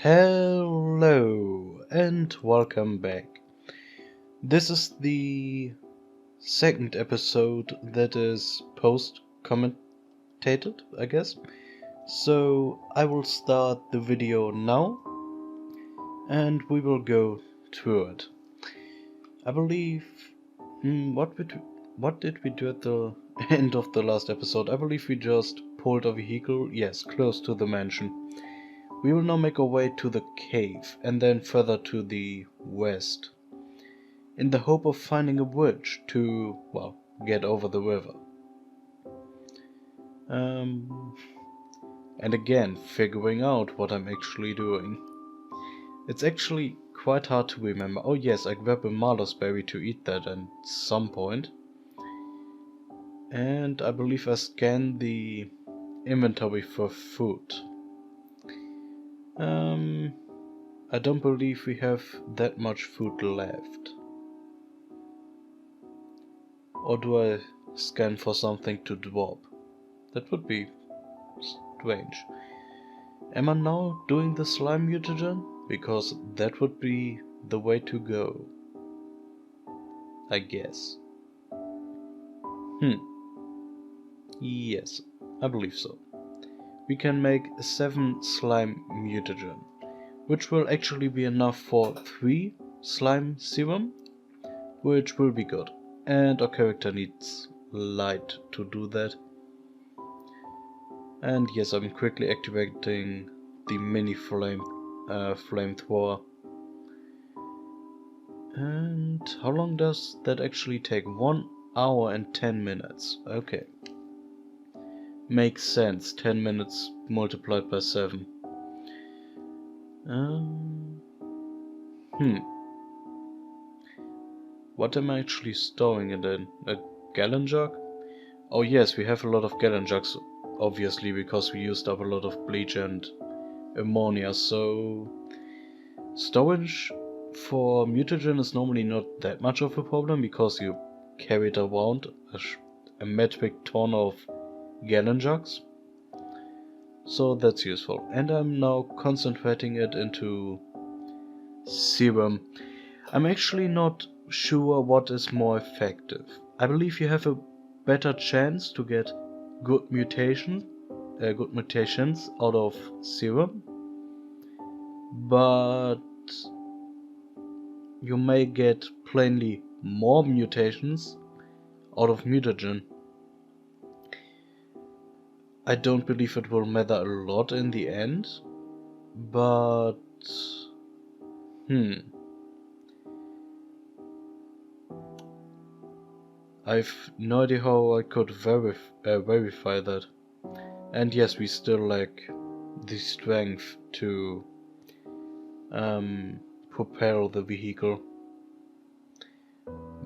Hello and welcome back. This is the second episode that is post-commentated, I guess. So I will start the video now and we will go through it. I believe... what did we do at the end of the last episode? I believe we just pulled a vehicle, yes, close to the mansion. We will now make our way to the cave and then further to the west, in the hope of finding a bridge to, well, get over the river. And again, figuring out what I'm actually doing. It's actually quite hard to remember. Oh yes, I grabbed a Malus berry to eat that at some point. And I believe I scanned the inventory for food. I don't believe we have that much food left. Or do I scan for something to drop? That would be strange. Am I now doing the slime mutagen? Because that would be the way to go, I guess. Yes, I believe so. We can make 7 slime mutagen, which will actually be enough for 3 slime serum, which will be good. And our character needs light to do that. And yes, I'm quickly activating the mini flamethrower. And how long does that actually take? 1 hour and 10 minutes. Okay. Makes sense. 10 minutes multiplied by 7. What am I actually storing it in? A gallon jug? Oh yes, we have a lot of gallon jugs, obviously, because we used up a lot of bleach and ammonia, so storage for mutagen is normally not that much of a problem, because you carry it around a metric ton of gallon jugs. So that's useful. And I'm now concentrating it into serum. I'm actually not sure what is more effective. I believe you have a better chance to get good mutations out of serum, but you may get plainly more mutations out of mutagen. I don't believe it will matter a lot in the end, but I've no idea how I could verify that. And yes, we still lack the strength to propel the vehicle.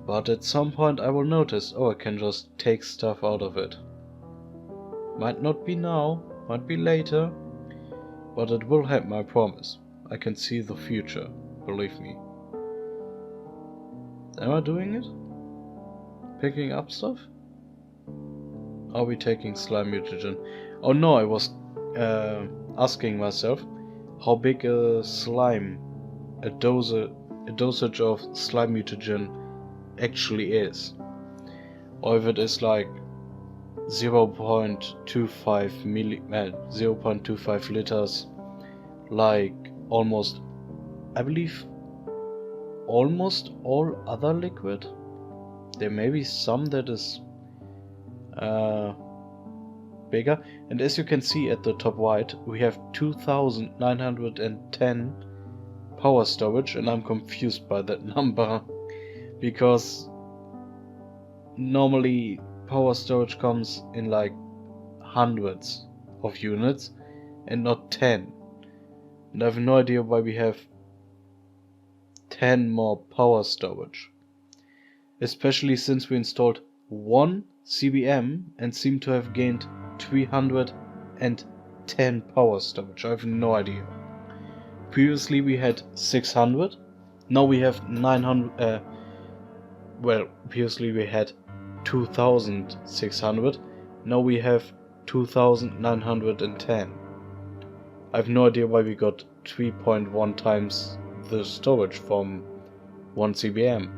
But at some point I will notice, oh, I can just take stuff out of it. Might not be now, might be later, but it will happen, I promise. I can see the future, believe me. Am I doing it? Picking up stuff? Are we taking slime mutagen? Oh no, I was asking myself how big a dosage of slime mutagen actually is. Or if it is like 0.25 liters, like almost, I believe, almost all other liquid. There may be some that is bigger, and as you can see at the top right, we have 2910 power storage, and I'm confused by that number, because normally power storage comes in like hundreds of units and not 10, and I have no idea why we have 10 more power storage, especially since we installed 1 CBM and seem to have gained 310 power storage. I have no idea. Previously we had 600, now we have 900, previously we had 2600, now we have 2910. I have no idea why we got 3.1 times the storage from 1 CBM.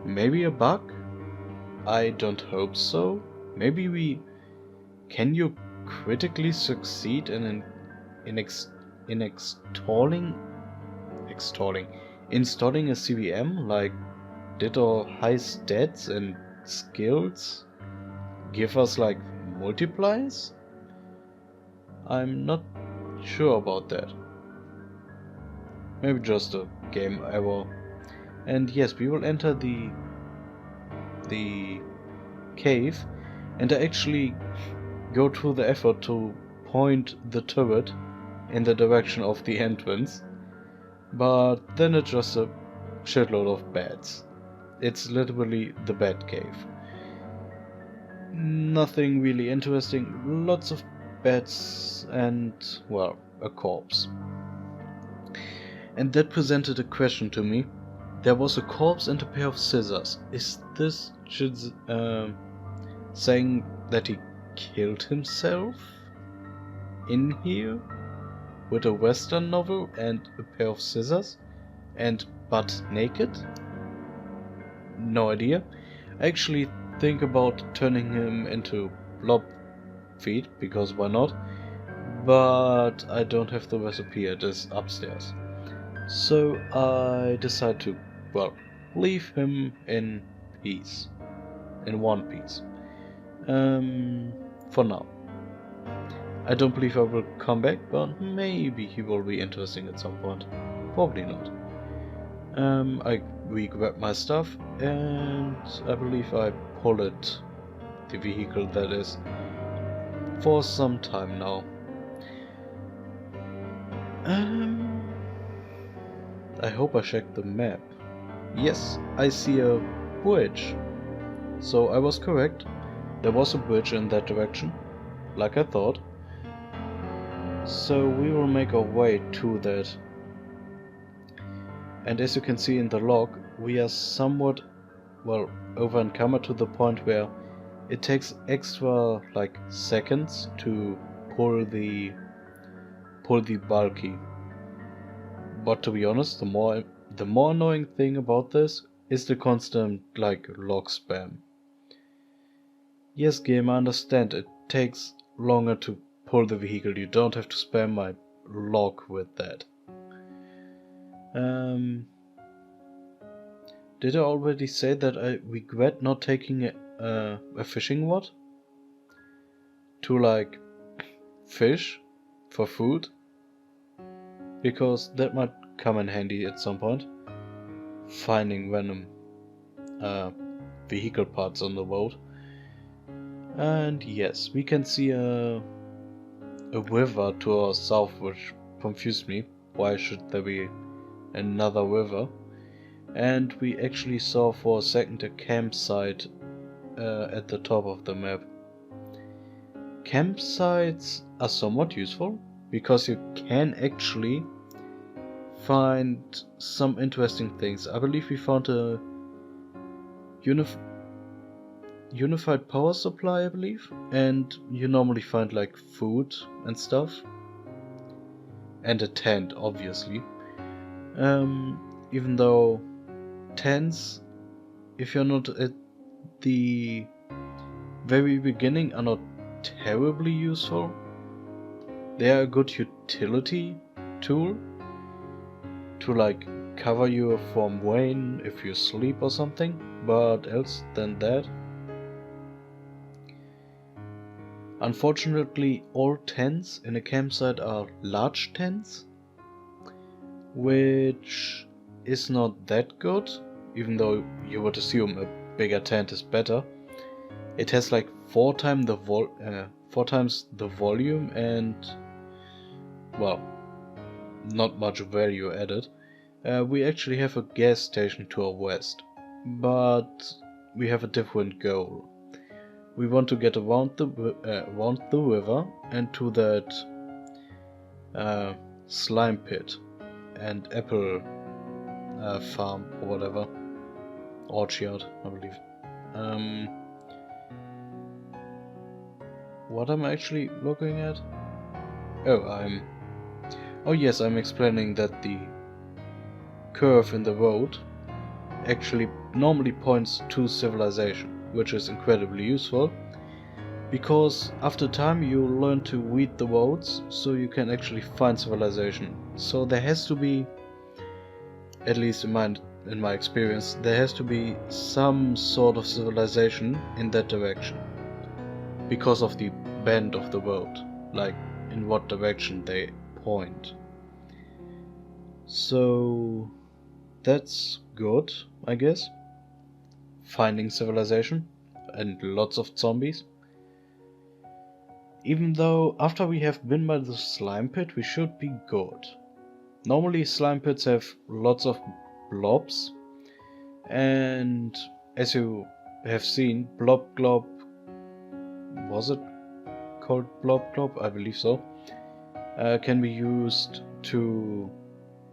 Maybe a bug? I don't hope so. Maybe we... Can you critically succeed in installing a CVM? Like, did our high stats and skills give us like multipliers? I'm not sure about that. Maybe just a game error. And yes, we will enter the cave, and I actually go through the effort to point the turret in the direction of the entrance, but then it's just a shitload of beds. It's literally the bed cave. Nothing really interesting, lots of beds and, well, a corpse. And that presented a question to me. There was a corpse and a pair of scissors. Is this saying that he killed himself in here with a western novel and a pair of scissors and butt naked? No idea. I actually think about turning him into blob feet, because why not? But I don't have the recipe, it is upstairs. So I decide to, well, leave him in peace. In one piece. For now. I don't believe I will come back, but maybe he will be interesting at some point. Probably not. I re-grab my stuff, and I believe I pull it, the vehicle that is, for some time now. I hope I checked the map. Yes, I see a bridge. So I was correct. There was a bridge in that direction, like I thought. So we will make our way to that. And as you can see in the log, we are somewhat, well, over encumbered to the point where it takes extra like seconds to pull the bulky. But to be honest, the more annoying thing about this is the constant like log spam. Yes, game, I understand it takes longer to pull the vehicle. You don't have to spam my log with that. Did I already say that I regret not taking a fishing rod to like fish for food? Because that might come in handy at some point. Finding random vehicle parts on the road. And yes, we can see a river to our south, which confused me. Why should there be another river? And we actually saw for a second a campsite at the top of the map. Campsites are somewhat useful because you can actually find some interesting things. I believe we found a unified power supply, I believe, and you normally find like food and stuff, and a tent, obviously. Even though tents, if you're not at the very beginning, are not terribly useful. They are a good utility tool to like cover you from rain if you sleep or something, but else than that, unfortunately all tents in a campsite are large tents, which is not that good, even though you would assume a bigger tent is better. It has like 4 times the volume and, well, not much value added. We actually have a gas station to our west, but we have a different goal. We want to get around the river and to that slime pit and apple farm or whatever, orchard, I believe. What am I actually looking at? Oh yes, I'm explaining that the curve in the road actually normally points to civilization, which is incredibly useful, because after time you learn to read the roads, so you can actually find civilization. So there has to be, at least in my experience, there has to be some sort of civilization in that direction, because of the bend of the road, like in what direction they point. So that's good, I guess. Finding civilization and lots of zombies. Even though after we have been by the slime pit, we should be good. Normally slime pits have lots of blobs, and as you have seen, blob glob, was it called blob glob? I believe so, can be used to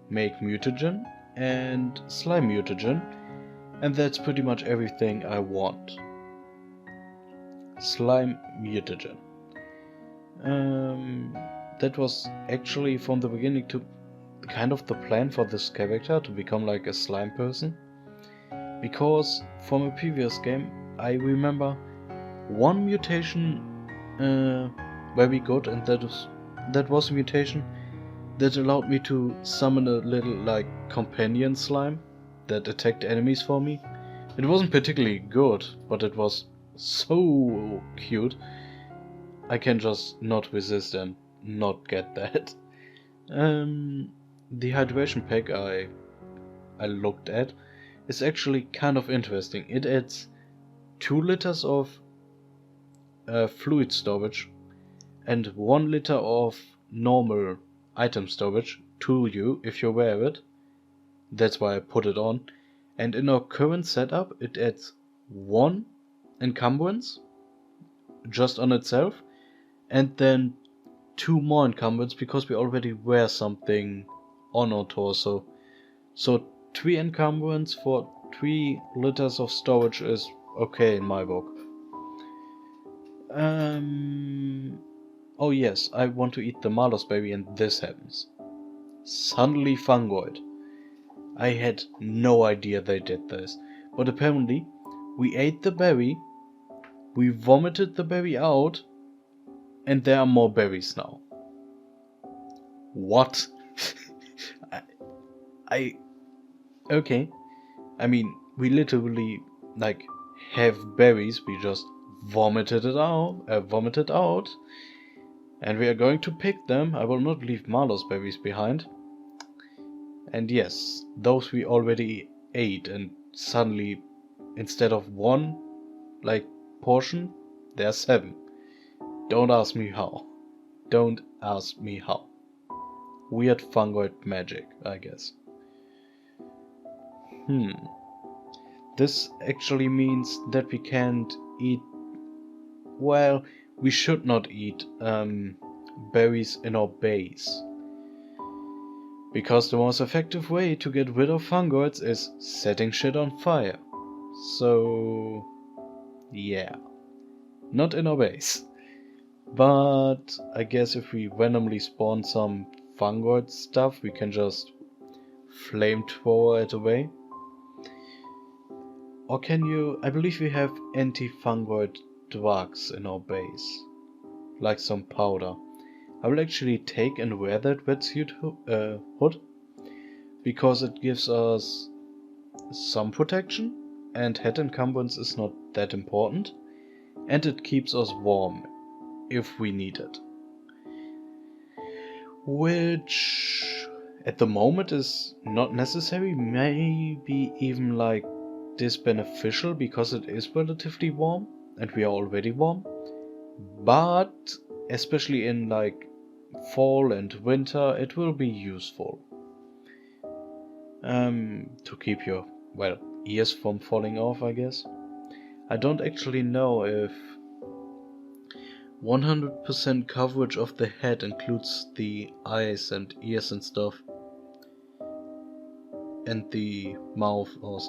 make mutagen and slime mutagen, and that's pretty much everything I want. Slime mutagen. That was actually from the beginning to kind of the plan for this character, to become like a slime person, because from a previous game I remember one mutation where we got, and that was a mutation that allowed me to summon a little like companion slime that attacked enemies for me. It wasn't particularly good, but it was so cute. I can just not resist and not get that. The hydration pack I looked at is actually kind of interesting. It adds 2 liters of fluid storage and 1 liter of normal item storage to you if you wear it. That's why I put it on. And in our current setup, it adds 1 encumbrance just on itself, and then 2 more encumbrance because we already wear something on our torso. So 3 encumbrance for 3 liters of storage is okay in my book. Oh yes, I want to eat the Malus berry, and this happens. Suddenly Fungoid. I had no idea they did this, but apparently we ate the berry, we vomited the berry out, and there are more berries now. What? Okay. I mean, we literally like have berries, we just vomited out, and we are going to pick them. I will not leave Malus berries behind. And yes, those we already ate, and suddenly, instead of 1 like portion, there are 7. Don't ask me how. Don't ask me how. Weird fungoid magic, I guess. This actually means that we can't eat... Well, we should not eat berries in our base, because the most effective way to get rid of fungoids is setting shit on fire. So yeah, not in our base. But I guess if we randomly spawn some fungoid stuff, we can just flamethrower it away. Or can you... I believe we have anti-fungoid drugs in our base, like some powder. I will actually take and wear that wetsuit hood, because it gives us some protection, and head encumbrance is not that important, and it keeps us warm if we need it. Which at the moment is not necessary, maybe even like disbeneficial, because it is relatively warm and we are already warm. But especially in like fall and winter, it will be useful to keep your, well, ears from falling off, I guess. I don't actually know if 100% coverage of the head includes the eyes and ears and stuff, and the mouth or...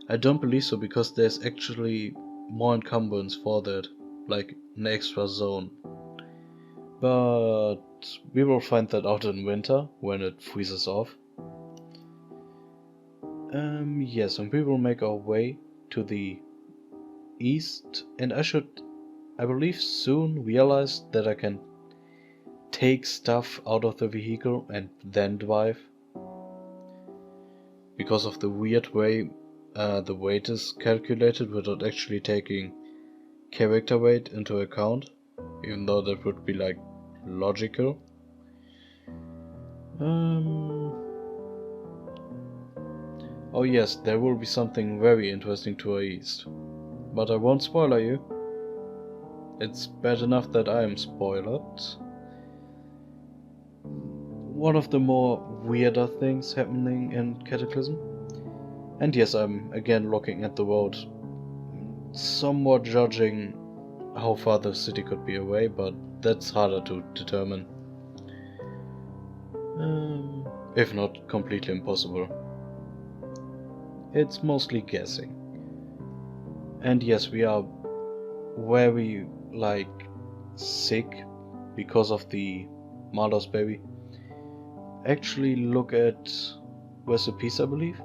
I don't believe so, because there's actually more encumbrance for that, like an extra zone. But we will find that out in winter, when it freezes off. Yes, and we will make our way to the east, and I believe soon realize that I can take stuff out of the vehicle and then drive. Because of the weird way the weight is calculated without actually taking character weight into account, even though that would be like logical. Oh yes, there will be something very interesting to our east, but I won't spoiler you. It's bad enough that I am spoiled. One of the more weirder things happening in Cataclysm. And yes, I'm again looking at the road, somewhat judging how far the city could be away, but that's harder to determine. If not completely impossible. It's mostly guessing. And yes, we are very, sick because of the Marlos baby. Actually, look at recipes, I believe.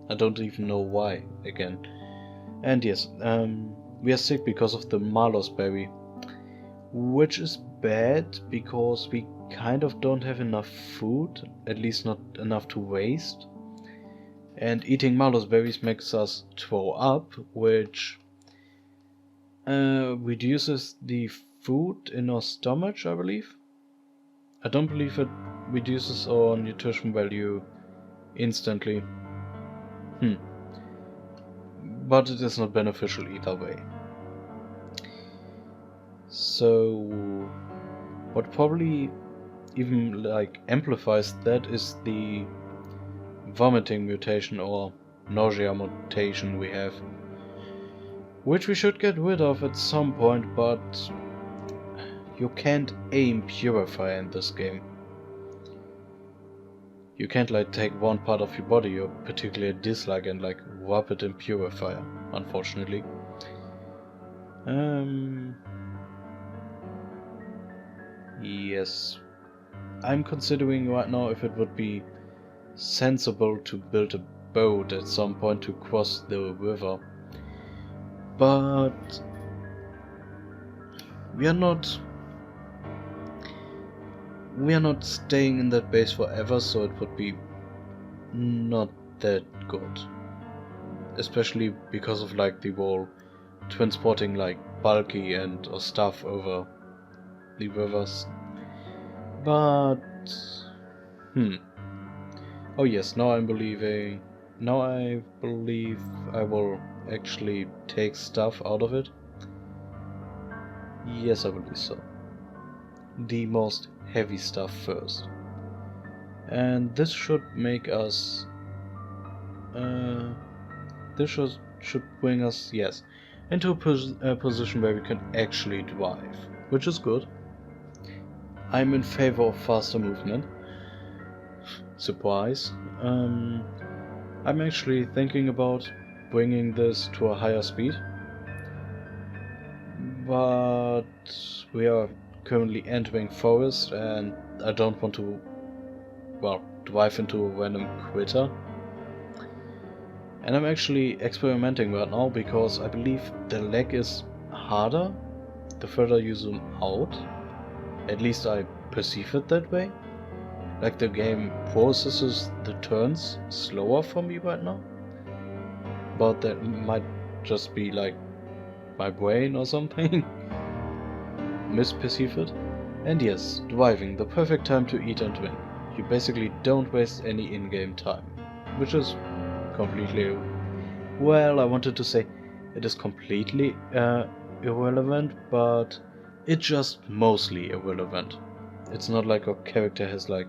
I don't even know why, again. And yes, we are sick because of the Marlos berry, which is bad because we kind of don't have enough food, at least not enough to waste. And eating Marlos berries makes us throw up, which reduces the food in our stomach, I believe. I don't believe it reduces our nutrition value instantly. But it is not beneficial either way. So what probably even amplifies that is the vomiting mutation or nausea mutation we have, which we should get rid of at some point, but you can't aim purify in this game. You can't take one part of your body you particularly dislike and rub it in purifier, unfortunately. Yes. I'm considering right now if it would be sensible to build a boat at some point to cross the river. But we are not staying in that base forever, so it would be not that good. Especially because of the whole transporting bulky and or stuff over the rivers. But oh yes, now I believe I will actually take stuff out of it. Yes, I believe so. The most heavy stuff first. And this should make us this should bring us, yes, into a position where we can actually drive, which is good. I'm in favor of faster movement. Surprise. I'm actually thinking about bringing this to a higher speed, but we are currently entering forest and I don't want to, drive into a random critter. And I'm actually experimenting right now because I believe the lag is harder the further you zoom out. At least I perceive it that way. The game processes the turns slower for me right now. But that might just be my brain or something. Misperceive it. And yes, driving, the perfect time to eat and drink. You basically don't waste any in-game time. Which is completely... Well, I wanted to say it is completely irrelevant, but it's just mostly irrelevant. It's not like our character has a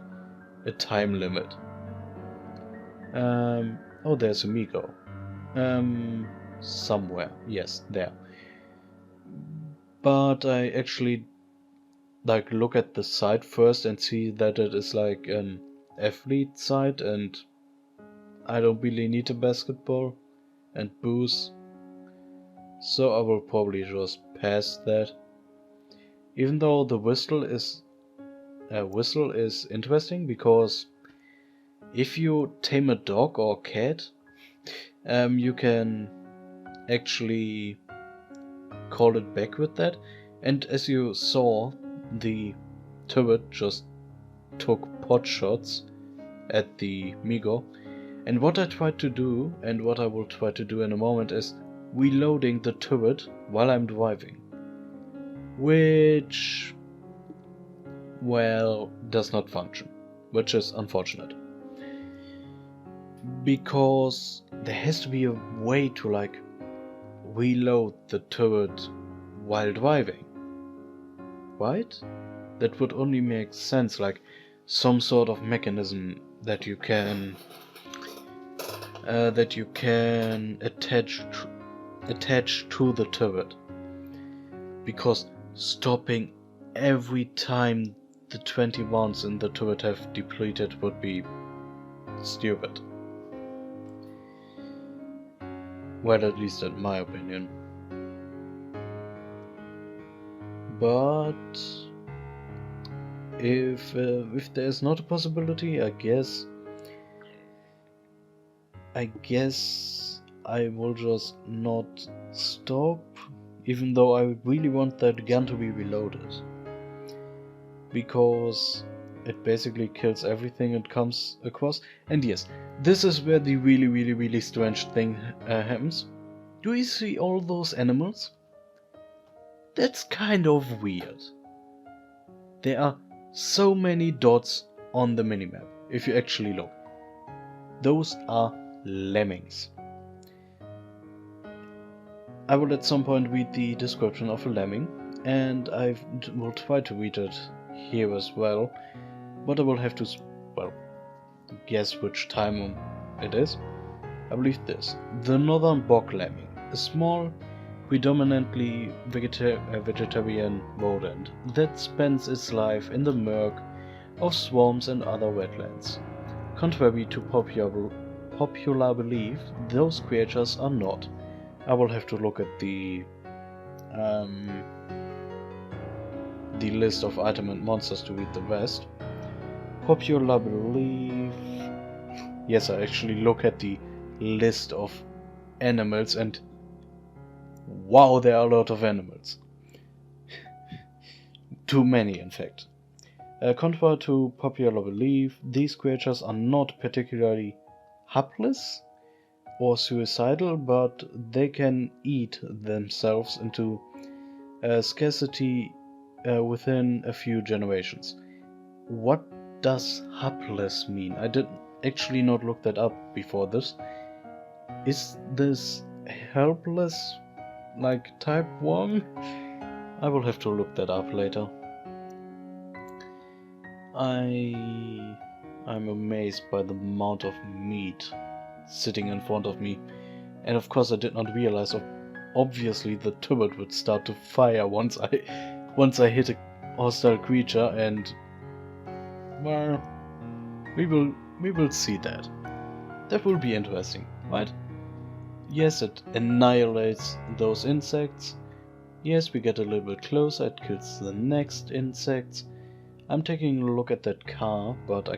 time limit. Oh, there's Amigo. Somewhere. Yes, there. But I actually look at the site first and see that it is an athlete site, and I don't really need a basketball and booze, so I will probably just pass that. Even though the whistle is interesting, because if you tame a dog or cat, you can actually call it back with that. And as you saw, the turret just took pot shots at the Amigo. And what I tried to do, and what I will try to do in a moment, is reloading the turret while I'm driving. Which, well, does not function. Which is unfortunate. Because there has to be a way to, like, reload the turret while driving. Right? That would only make sense, like some sort of mechanism that you can attach to the turret. Because stopping every time the 20 rounds in the turret have depleted would be stupid. Well, at least in my opinion. But if there is not a possibility, I guess I will just not stop, even though I really want that gun to be reloaded, because it basically kills everything it comes across. And yes, this is where the really strange thing happens. Do you see all those animals? That's kind of weird. There are so many dots on the minimap, if you actually look. Those are lemmings. I will at some point read the description of a lemming, and I will try to read it here as well, but I will have to, well, guess which time it is. I believe this. The northern bog lemming, a small, predominantly vegetarian rodent that spends its life in the murk of swamps and other wetlands. Contrary to popular belief, those creatures are not. I will have to look at the list of item and monsters to read the rest. Popular belief. Yes, I actually look at the list of animals, and wow, there are a lot of animals. Too many, in fact. Contrary to popular belief, these creatures are not particularly hapless or suicidal, but they can eat themselves into scarcity within a few generations. What does hapless mean? I did actually not look that up before this. Is this helpless, like type 1? I will have to look that up later. I'm amazed by the amount of meat sitting in front of me, and of course I did not realize obviously the turret would start to fire once I hit a hostile creature, and well, we will see that. That will be interesting, right? Yes, it annihilates those insects. Yes, we get a little bit closer, it kills the next insects. I'm taking a look at that car, but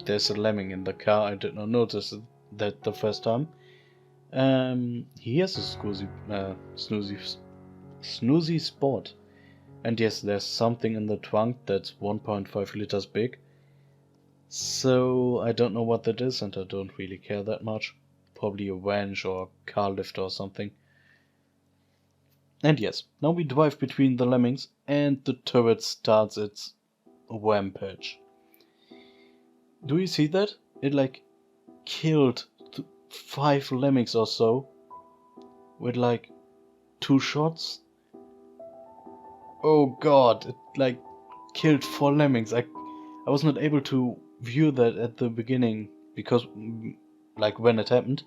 there's a lemming in the car. I did not notice that the first time. He has a snoozy spot. And yes, there's something in the trunk that's 1.5 liters big. So I don't know what that is, and I don't really care that much. Probably a wrench or a car lift or something. And yes, now we drive between the lemmings, and the turret starts its rampage. Do you see that? It like killed 5 lemmings or so with like 2 shots. Oh god, it like killed 4 lemmings. I was not able to view that at the beginning because, like, when it happened,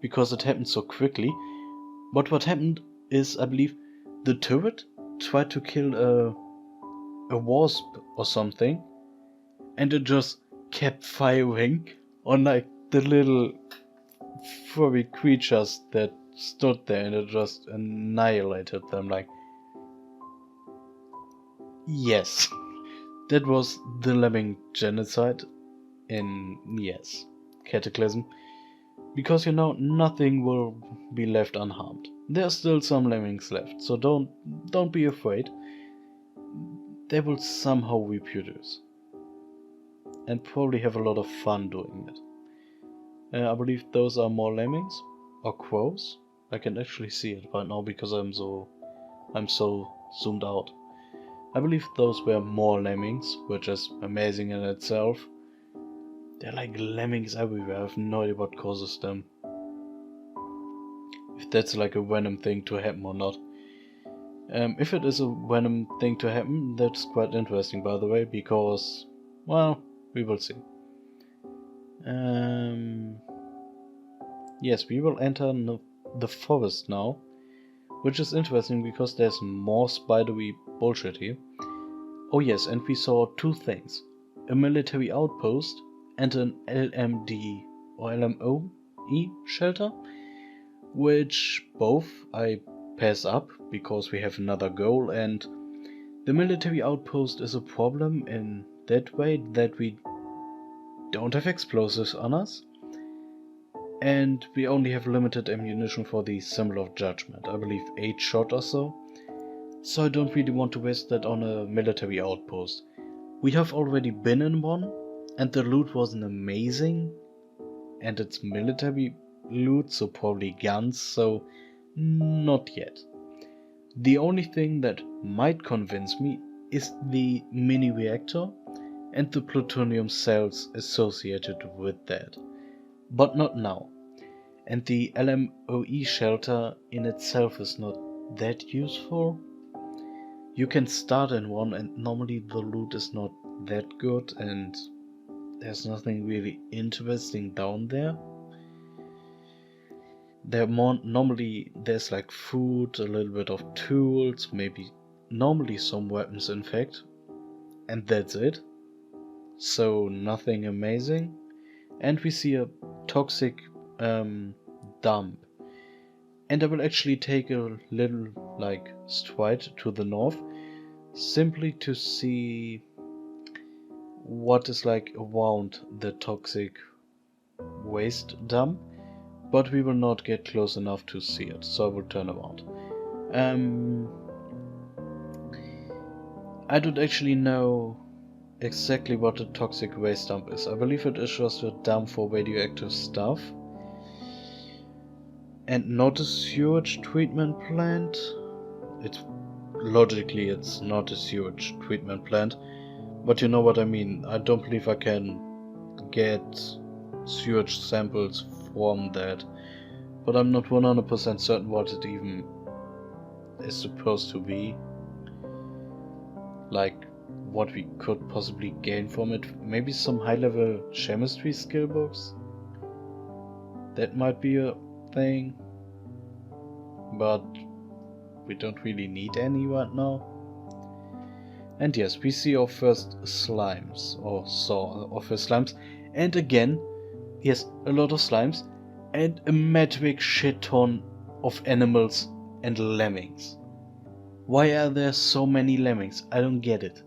because it happened so quickly. But what happened is, I believe, the turret tried to kill a wasp or something, and it just kept firing on like the little furry creatures that stood there, and it just annihilated them. Like, Yes, that was the lemming genocide in, yes, Cataclysm. Because you know, nothing will be left unharmed. There's still some lemmings left, so don't be afraid. They will somehow reproduce. And probably have a lot of fun doing it. I believe those are more lemmings. Or crows. I can actually see it right now because I'm so zoomed out. I believe those were more lemmings, which is amazing in itself. They're like lemmings everywhere, I have no idea what causes them. If that's like a random thing to happen or not. If it is a random thing to happen, that's quite interesting by the way, because, well, we will see. Yes, we will enter the forest now, which is interesting because there's more spidery bullshit here. Oh yes, and we saw two things. A military outpost and an LMD or LMOE shelter, which both I pass up because we have another goal, and the military outpost is a problem in that way that we don't have explosives on us, and we only have limited ammunition for the symbol of judgment, I believe 8 shot or so. So I don't really want to waste that on a military outpost. We have already been in one, and the loot wasn't amazing, and it's military loot, so probably guns, so not yet. The only thing that might convince me is the mini reactor and the plutonium cells associated with that. But not now. And the LMOE shelter in itself is not that useful. You can start in one and normally the loot is not that good and there's nothing really interesting down there. Normally there's like food, a little bit of tools, maybe normally some weapons in fact, and that's it. So nothing amazing. And we see a toxic dump. And I will actually take a little like stride to the north, simply to see what is like around the toxic waste dump, but we will not get close enough to see it, so I will turn around. I don't actually know exactly what the toxic waste dump is. I believe it is just a dump for radioactive stuff. And not a sewage treatment plant. Logically it's not a sewage treatment plant, but you know what I mean. I don't believe I can get sewage samples from that, but I'm not 100% certain what it even is supposed to be. Like what we could possibly gain from it. Maybe some high-level chemistry skill books. That might be a thing, but we don't really need any right now. And yes, we see our first slimes, or saw our first slimes, and again, yes, a lot of slimes, and a metric shit ton of animals and lemmings. Why are there so many lemmings? I don't get it.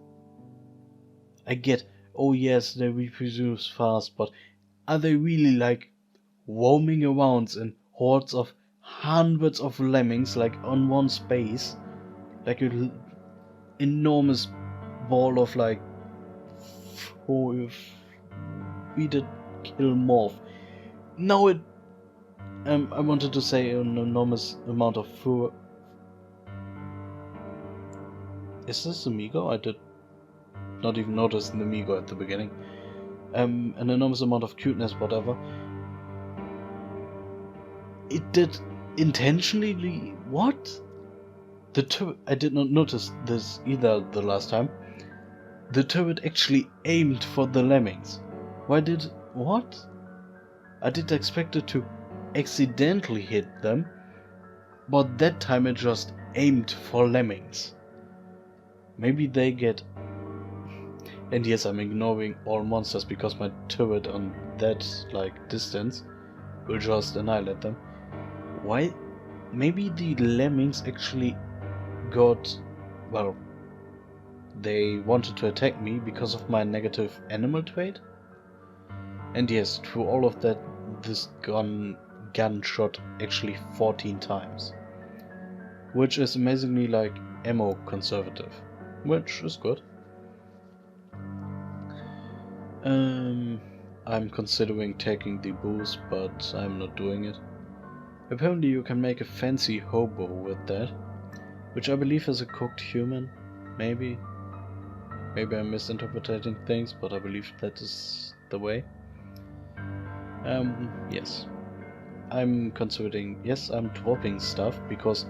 I get, oh yes, they reproduce fast, but are they really like roaming around in hordes of hundreds of lemmings like on one space? Like an enormous ball of like we did kill morph. No, it I wanted to say an enormous amount of fur. Is this Amigo? I did not even notice the Amigo at the beginning. An enormous amount of cuteness, whatever. It did intentionally what? I did not notice this either the last time. The turret actually aimed for the lemmings. What? I did expect it to accidentally hit them, but that time it just aimed for lemmings. Maybe they get... And yes, I'm ignoring all monsters because my turret on that like distance will just annihilate them. Why? Maybe the lemmings actually got, well, they wanted to attack me because of my negative animal trait. And yes, through all of that, this gun shot actually 14 times. Which is amazingly like ammo conservative. Which is good. I'm considering taking the boost, but I'm not doing it. Apparently you can make a fancy hobo with that, which I believe is a cooked human, maybe. Maybe I'm misinterpreting things, but I believe that is the way. Yes. I'm considering, yes, I'm dropping stuff because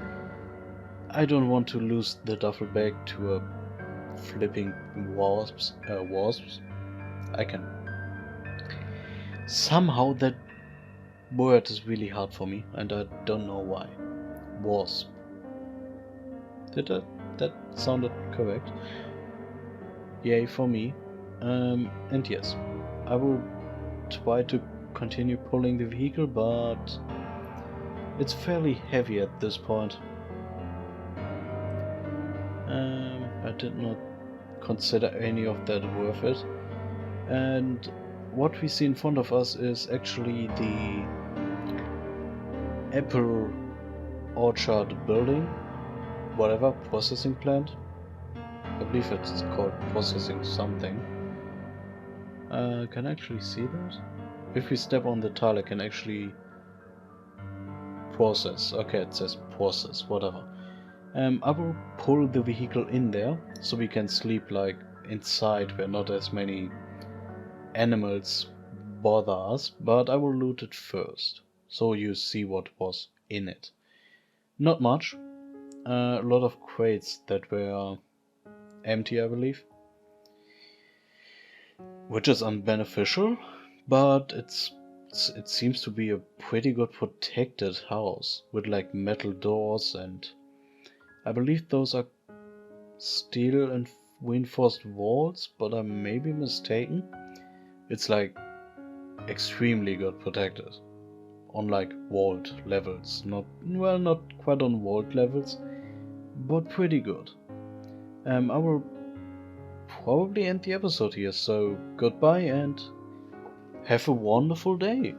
I don't want to lose the duffel bag to a flipping wasps. I can. Somehow that word is really hard for me, and I don't know why. Wasp. That sounded correct? Yay for me. And yes, I will try to continue pulling the vehicle, but it's fairly heavy at this point. I did not consider any of that worth it. And what we see in front of us is actually the apple orchard building, whatever, processing plant. I believe it's called processing something. Can I actually see that? If we step on the tile, I can actually process. Okay, it says process, whatever. I will pull the vehicle in there so we can sleep like inside where not as many animals bother us, but I will loot it first so you see what was in it. Not much. A lot of crates that were empty, I believe, which is unbeneficial, but it seems to be a pretty good protected house with like metal doors, and I believe those are steel and reinforced walls, but I may be mistaken. It's like extremely good protected on like vault levels. Not quite on vault levels, but pretty good. I will probably end the episode here, so goodbye and have a wonderful day.